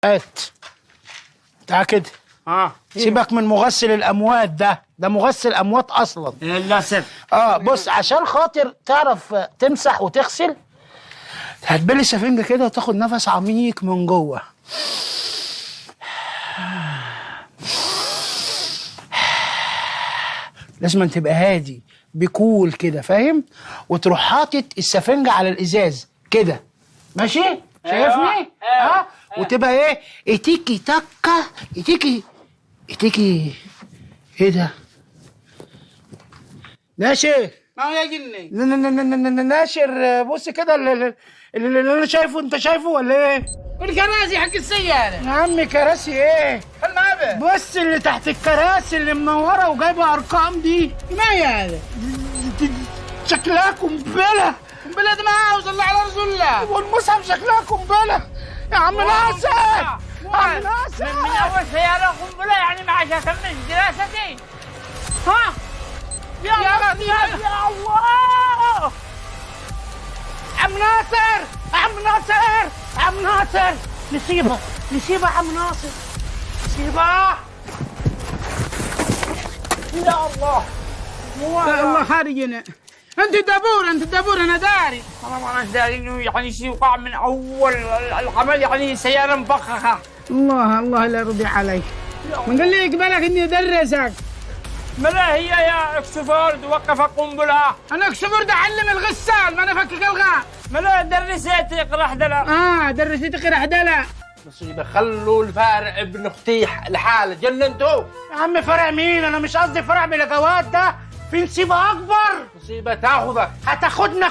هات تعال كده. سيبك من مغسل الاموات ده مغسل اموات اصلا. لا سيب. بص، عشان خاطر تعرف تمسح وتغسل هتبلي سفنجة كده وتاخد نفس عميق من جوه. لازم تبقى هادي بكول كده، فاهم؟ وتروح حاطط السفنجة على الازاز كده، ماشي؟ شايفني؟ وتبقى ايه؟ اتيكي تكه اتيكي ايه ده؟ ناشر يا جني. ناشر، بص كده اللي انا شايفه انت شايفه ولا ايه؟ الكراسي حق السيارة يا عم كراسي ايه؟ المابة بص اللي تحت الكراسي اللي منوره وجايبه ارقام دي. ما هي هذا؟ شكلها قنبله. قنبلة ما صلى على رسول الله. والمصحف شكلها قنبله يا عم ناصر. يا عم ناصر من اول سيارة قنبلة يعني ما عشان اكمل دراستي. ها يا الله. عم ناصر عم ناصر نسيبها عم ناصر نسيبها. يا الله. الله خارجنا. انت دبور انا داري. انا ما داري انه يعني شيء وقع من اول العمل، يعني سيارة مفخخة. الله لا يرضي عليك. من قال لي يقبلك اني ادرسك؟ ملا هي يا اكسفورد وقف قنبلة. انا اكسفورد اعلم الغسال، ما انا فكك الغاء. ملا درست قرح دلع. درستي قرح دلع. مصيبة، خلوا الفارع ابن اختي لحاله، جننتوه. يا عم فرع مين؟ انا مش قصدي فرع ملقوات، ده في نصيبة اكبر. مصيبة تاخذك. هتاخدنا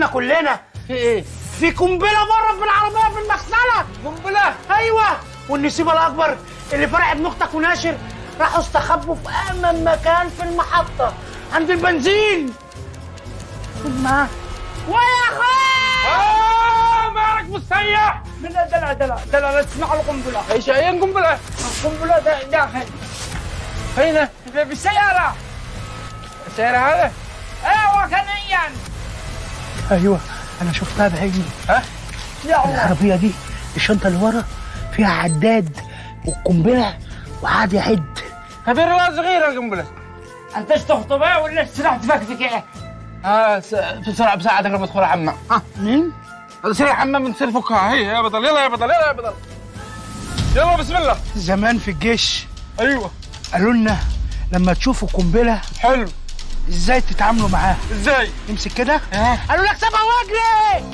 كلنا. في ايه؟ في قنبلة بره في العربية في المغسلة. قنبلة؟ ايوه، والنصيبة الاكبر اللي فرع ابن اختك وناشر راحوا استخبوا في امن مكان في المحطة عند البنزين. خد معاه. ويا اخي مالك مستريح من دلع لا تسمع القنبلة. ايش اي قنبلة؟ القنبلة داخل. فين؟ في السيارة. السيارة هذا؟ ايوه كنيا. ايوه انا شفتها بعيني. يا الله. العربية دي الشنطة اللي ورا فيها عداد والقنبلة وقعد يعد. هذه رواية صغيرة القنبلة. انت ايش تخطبها ولا تروح تفكفك ايه؟ بسرعة بساعدك لما تدخل الحمام. مين؟ هذا سريع الحمام بنصير فكها. هي يا بطل، يلا يا بطل يلا بسم الله. زمان في الجيش ايوه قالوا لنا لما تشوفوا قنبلة حلو ازاي تتعاملوا معاها. ازاي؟ امسك كده. قالوا لك سيبها واجري.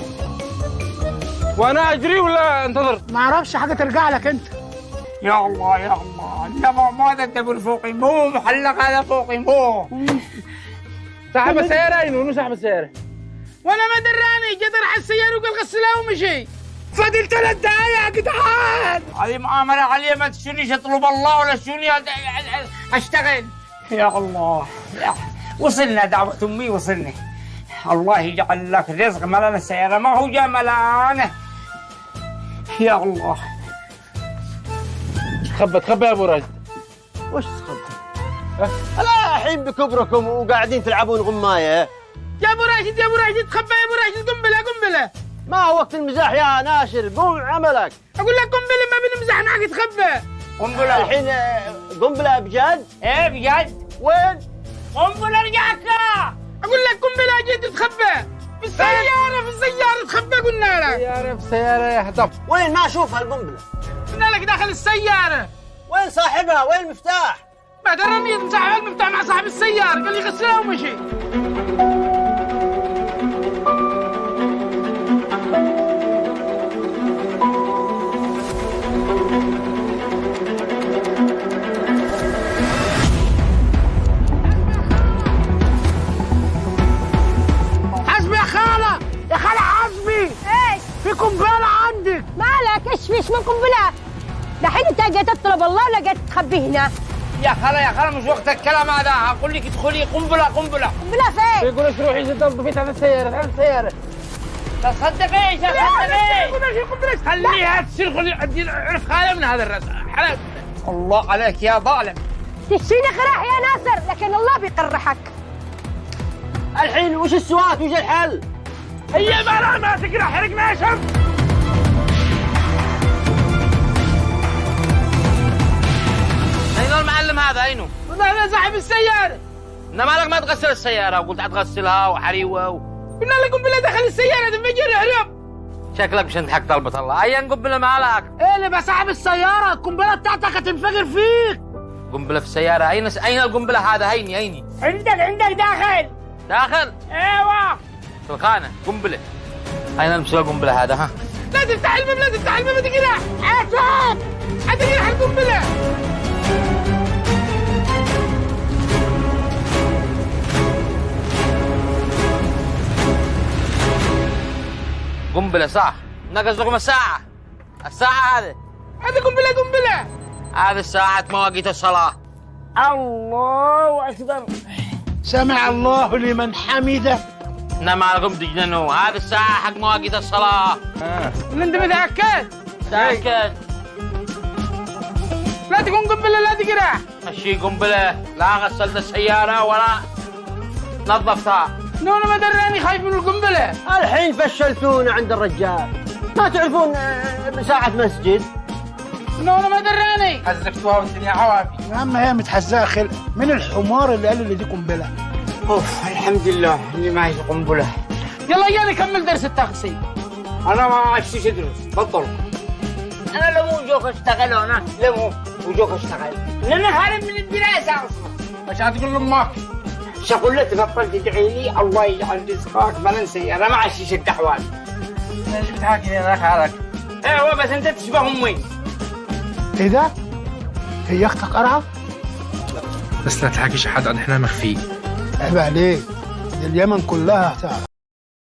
وانا اجري ولا انتظر؟ ما اعرفش، حاجة ترجع لك انت. يا الله لا ما تنتبه فوقي مو محلق هذا فوقي مو. سحب السيارة وين سحب السيارة؟ وانا ما دراني، جت راح السيارة وقال غسلها ومشي. فاضل 3 دقايق يا جدعان. هذه مؤامرة علي، ما تشونيش اطلب الله ولا تشوني اشتغل. يا الله وصلنا دعوة امي وصلنا. الله يجعل لك رزق ملان السيارة ما هو جا ملانه. يا الله. تخبى يا ابو راشد. وش تخبى؟ لا الحين بكبركم وقاعدين تلعبون غمايه. يا ابو راشد تخبى يا ابو راشد. قنبله. ما هو وقت المزاح يا ناشر، قوم عملك. اقول لك قنبله ما بنمزح معك. تخبى قنبلة الحين. قنبله بجد؟ ايه بجد. وين؟ قنبلة رجعك. اقول لك قنبله جد. تخبى في السياره تخبى. قلنا لك سيارة يا هطف. وين؟ ما اشوفها القنبله. قلنا لك داخل السياره. وين صاحبها؟ وين المفتاح؟ بعد رميت مسحب المفتاح مع صاحب السياره، قال لي غسلها ومشي. حسبي يا خاله حسبي. ايش؟ في قنبله عندك. مالك؟ ايش فيش من قنبله؟ دحين انت جيت تطلب الله ولا جيت تخبي هنا؟ يا خالة مش وقت الكلام هذا. اقول لك ادخلي. قنبلة قنبله فين؟ يقول لك روحي تنظفي تحت السيارة. تصدقيش خليها تصير. خلي عرف خالة من هذا الرزق. الله عليك يا ظالم. تشيني قراح يا ناصر، لكن الله بيقرحك. الحين وش السوات؟ وش الحل؟ هي ما تقرا حرقنا يا شب. صاحب السيارة. انا مالك ما تغسل السيارة وقلت هتغسلها وحريوة قلنا لك قنبلة دخل السيارة تنفجر هرب. شكلك مش انت حق طلبة الله. اي قنبلة مالك؟ ايه اللي بقى صاحب السيارة؟ القنبلة بتاعتك هتنفجر فيك. قنبلة في السيارة؟ اين القنبلة هذا؟ هيني عندك داخل. داخل؟ ايوه في الخانة قنبلة. اين المسؤول القنبلة هذا؟ ها؟ لا تفتح الباب، لا تفتح الباب، هتجرح. هتجرح القنبلة. قنبلة صح؟ نقص لكم الساعة هذه. هذه قنبلة. هذه الساعة مواقيت الصلاة. الله اكبر. سمع الله لمن حمده. انا مالكم تجننوا. هذه الساعة حق مواقيت الصلاة. انت متأكد؟ تأكد. لا تكون قنبلة، لا تجرح. مشي قنبلة. لا غسلت السيارة ولا نظفتها. انا ما دراني، خايف من القنبلة. الحين فشلتونا عند الرجال. ما تعرفون ساعة مسجد؟ انا ما دراني. حزقتوها والدنيا عوافي. يا عم هي متحزقة خلق من الحمار اللي قال لي دي قنبلة. اوف الحمد لله اللي معي قنبلة. يلا جاني كمل درس التغسيل. انا ما عشتش ادرس بطل. انا لو جوك اشتغل هنا، لو وجوك اشتغل لان هارب من الدراسه اصلا. مش هتقول لامك؟ شقول لك بطلت تدعي لي الله يجعل رزقك ما ننسى. انا ما عشتش الدحوات. انا جبت حاجه هناك حالك. ايوه بس انت تشبه امي. ايه ده؟ هي اختك قرعة؟ بس لا تحكيش حد عن احنا مخفي. عيب عليك، دي اليمن كلها هتعرف.